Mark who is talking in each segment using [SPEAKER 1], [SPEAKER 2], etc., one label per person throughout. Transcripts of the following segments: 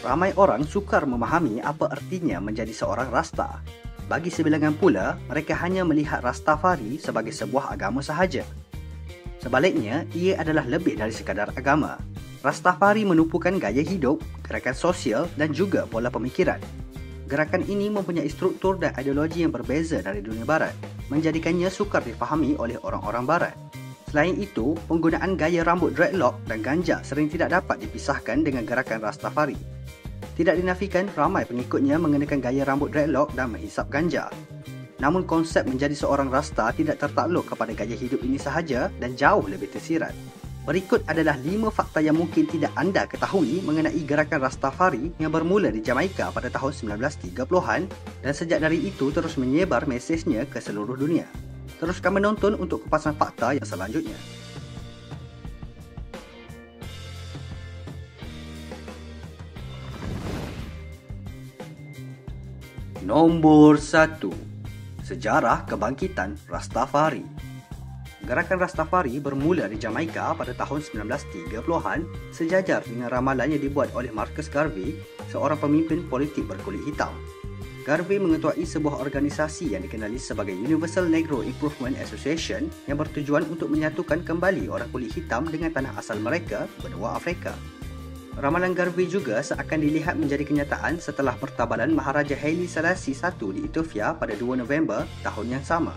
[SPEAKER 1] Ramai orang sukar memahami apa artinya menjadi seorang Rasta. Bagi sebilangan pula, mereka hanya melihat Rastafari sebagai sebuah agama sahaja. Sebaliknya, ia adalah lebih dari sekadar agama. Rastafari menumpukan gaya hidup, gerakan sosial dan juga pola pemikiran. Gerakan ini mempunyai struktur dan ideologi yang berbeza dari dunia barat, menjadikannya sukar difahami oleh orang-orang barat. Selain itu, penggunaan gaya rambut dreadlock dan ganja sering tidak dapat dipisahkan dengan gerakan Rastafari. Tidak dinafikan ramai pengikutnya mengenakan gaya rambut dreadlock dan menghisap ganja. Namun konsep menjadi seorang Rasta tidak tertakluk kepada gaya hidup ini sahaja dan jauh lebih tersirat. Berikut adalah 5 fakta yang mungkin tidak anda ketahui mengenai gerakan Rastafari yang bermula di Jamaika pada tahun 1930-an dan sejak dari itu terus menyebar mesejnya ke seluruh dunia. Teruskan menonton untuk kupasan fakta yang selanjutnya. Nombor 1. Sejarah kebangkitan Rastafari. Gerakan Rastafari bermula di Jamaika pada tahun 1930-an sejajar dengan ramalan yang dibuat oleh Marcus Garvey, seorang pemimpin politik berkulit hitam. Garvey mengetuai sebuah organisasi yang dikenali sebagai Universal Negro Improvement Association yang bertujuan untuk menyatukan kembali orang kulit hitam dengan tanah asal mereka, benua Afrika. Ramalan Garvey juga seakan dilihat menjadi kenyataan setelah pertabalan Maharaja Haile Selassie I di Ethiopia pada 2 November tahun yang sama.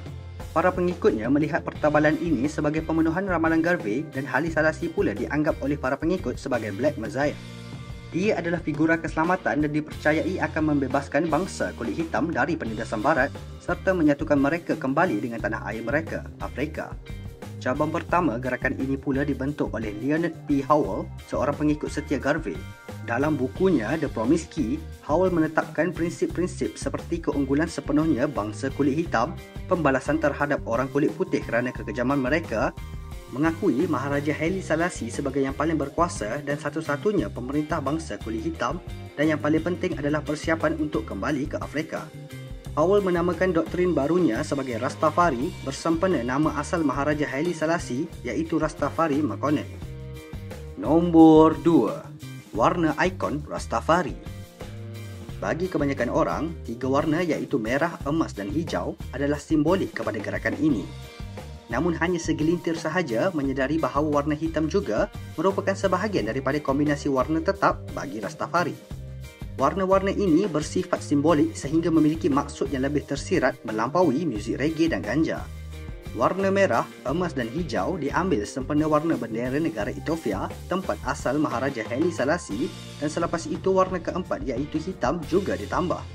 [SPEAKER 1] Para pengikutnya melihat pertabalan ini sebagai pemenuhan ramalan Garvey dan Haile Selassie pula dianggap oleh para pengikut sebagai Black Messiah. Dia adalah figura keselamatan dan dipercayai akan membebaskan bangsa kulit hitam dari penindasan barat serta menyatukan mereka kembali dengan tanah air mereka, Afrika. Cabang pertama gerakan ini pula dibentuk oleh Leonard P. Howell, seorang pengikut setia Garvey. Dalam bukunya The Promised Key, Howell menetapkan prinsip-prinsip seperti keunggulan sepenuhnya bangsa kulit hitam, pembalasan terhadap orang kulit putih kerana kekejaman mereka, mengakui Maharaja Haile Selassie sebagai yang paling berkuasa dan satu-satunya pemerintah bangsa kulit hitam, dan yang paling penting adalah persiapan untuk kembali ke Afrika. Howell menamakan doktrin barunya sebagai Rastafari bersempena nama asal Maharaja Haile Selassie iaitu Rastafari Makonnen. Nombor 2. Warna ikon Rastafari. Bagi kebanyakan orang, 3 warna iaitu merah, emas dan hijau adalah simbolik kepada gerakan ini. Namun hanya segelintir sahaja menyedari bahawa warna hitam juga merupakan sebahagian daripada kombinasi warna tetap bagi Rastafari. Warna-warna ini bersifat simbolik sehingga memiliki maksud yang lebih tersirat melampaui muzik reggae dan ganja. Warna merah, emas dan hijau diambil sempena warna bendera negara Ethiopia, tempat asal Maharaja Haile Selassie, dan selepas itu warna keempat iaitu hitam juga ditambah.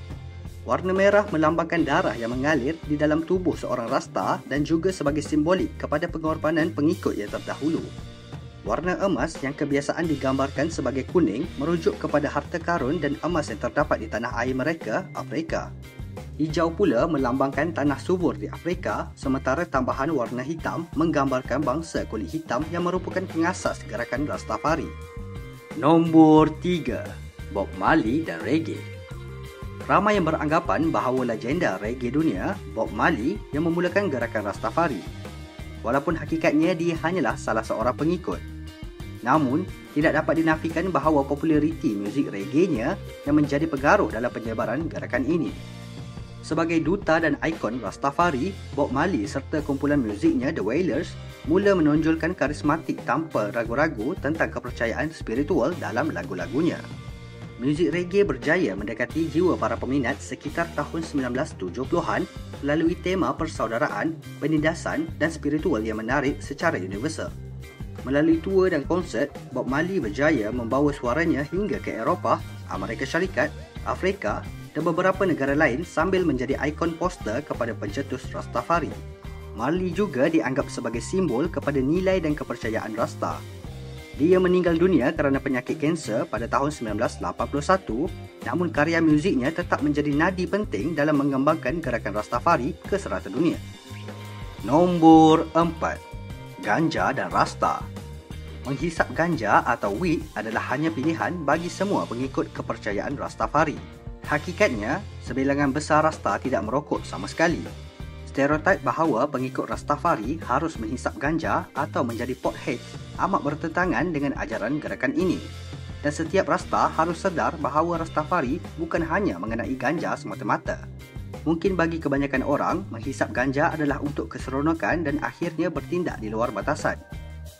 [SPEAKER 1] Warna merah melambangkan darah yang mengalir di dalam tubuh seorang Rasta dan juga sebagai simbolik kepada pengorbanan pengikut yang terdahulu. Warna emas yang kebiasaan digambarkan sebagai kuning merujuk kepada harta karun dan emas yang terdapat di tanah air mereka, Afrika. Hijau pula melambangkan tanah subur di Afrika, sementara tambahan warna hitam menggambarkan bangsa kulit hitam yang merupakan pengasas gerakan Rastafari. Nombor 3. Bob Marley dan Reggae. Ramai yang beranggapan bahawa legenda reggae dunia, Bob Marley, yang memulakan gerakan Rastafari. Walaupun hakikatnya dia hanyalah salah seorang pengikut. Namun, tidak dapat dinafikan bahawa populariti muzik reggae-nya yang menjadi pengaruh dalam penyebaran gerakan ini. Sebagai duta dan ikon Rastafari, Bob Marley serta kumpulan muziknya The Wailers mula menonjolkan karismatik tanpa ragu-ragu tentang kepercayaan spiritual dalam lagu-lagunya. Muzik reggae berjaya mendekati jiwa para peminat sekitar tahun 1970-an melalui tema persaudaraan, penindasan dan spiritual yang menarik secara universal. Melalui tour dan konsert, Bob Marley berjaya membawa suaranya hingga ke Eropah, Amerika Syarikat, Afrika dan beberapa negara lain sambil menjadi ikon poster kepada pencetus Rastafari. Marley juga dianggap sebagai simbol kepada nilai dan kepercayaan Rasta. Dia meninggal dunia kerana penyakit kanser pada tahun 1981, namun karya muziknya tetap menjadi nadi penting dalam mengembangkan gerakan Rastafari ke serata dunia. Nombor 4. Ganja dan Rasta. Menghisap ganja atau weed adalah hanya pilihan bagi semua pengikut kepercayaan Rastafari. Hakikatnya, sebilangan besar Rasta tidak merokok sama sekali. Stereotip bahawa pengikut Rastafari harus menghisap ganja atau menjadi pothead amat bertentangan dengan ajaran gerakan ini. Dan setiap Rasta harus sedar bahawa Rastafari bukan hanya mengenai ganja semata-mata. Mungkin bagi kebanyakan orang, menghisap ganja adalah untuk keseronokan dan akhirnya bertindak di luar batasan.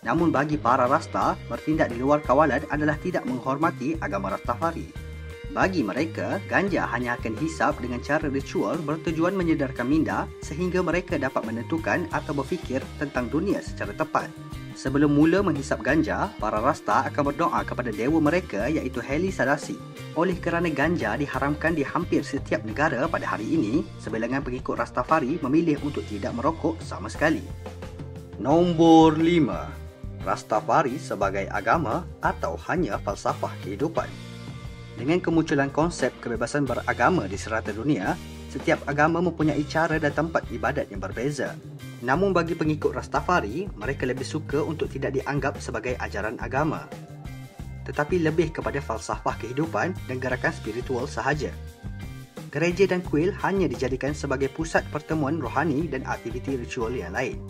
[SPEAKER 1] Namun bagi para Rasta, bertindak di luar kawalan adalah tidak menghormati agama Rastafari. Bagi mereka, ganja hanya akan hisap dengan cara ritual bertujuan menyedarkan minda sehingga mereka dapat menentukan atau berfikir tentang dunia secara tepat. Sebelum mula menghisap ganja, para Rasta akan berdoa kepada dewa mereka iaitu Haile Selassie. Oleh kerana ganja diharamkan di hampir setiap negara pada hari ini, sebilangan pengikut Rastafari memilih untuk tidak merokok sama sekali. Nombor 5. Rastafari sebagai agama atau hanya falsafah kehidupan. Dengan kemunculan konsep kebebasan beragama di serata dunia, setiap agama mempunyai cara dan tempat ibadat yang berbeza. Namun bagi pengikut Rastafari, mereka lebih suka untuk tidak dianggap sebagai ajaran agama, tetapi lebih kepada falsafah kehidupan dan gerakan spiritual sahaja. Gereja dan kuil hanya dijadikan sebagai pusat pertemuan rohani dan aktiviti ritual yang lain.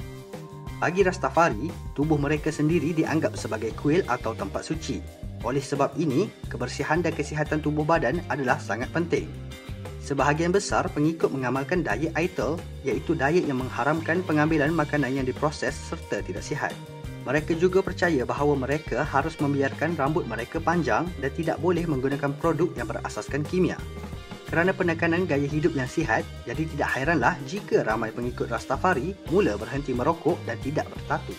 [SPEAKER 1] Bagi Rastafari, tubuh mereka sendiri dianggap sebagai kuil atau tempat suci. Oleh sebab ini, kebersihan dan kesihatan tubuh badan adalah sangat penting. Sebahagian besar pengikut mengamalkan diet ITIL, iaitu diet yang mengharamkan pengambilan makanan yang diproses serta tidak sihat. Mereka juga percaya bahawa mereka harus membiarkan rambut mereka panjang dan tidak boleh menggunakan produk yang berasaskan kimia. Kerana penekanan gaya hidup yang sihat, jadi tidak hairanlah jika ramai pengikut Rastafari mula berhenti merokok dan tidak bertatu.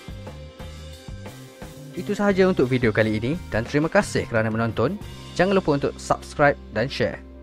[SPEAKER 1] Itu sahaja untuk video kali ini dan terima kasih kerana menonton. Jangan lupa untuk subscribe dan share.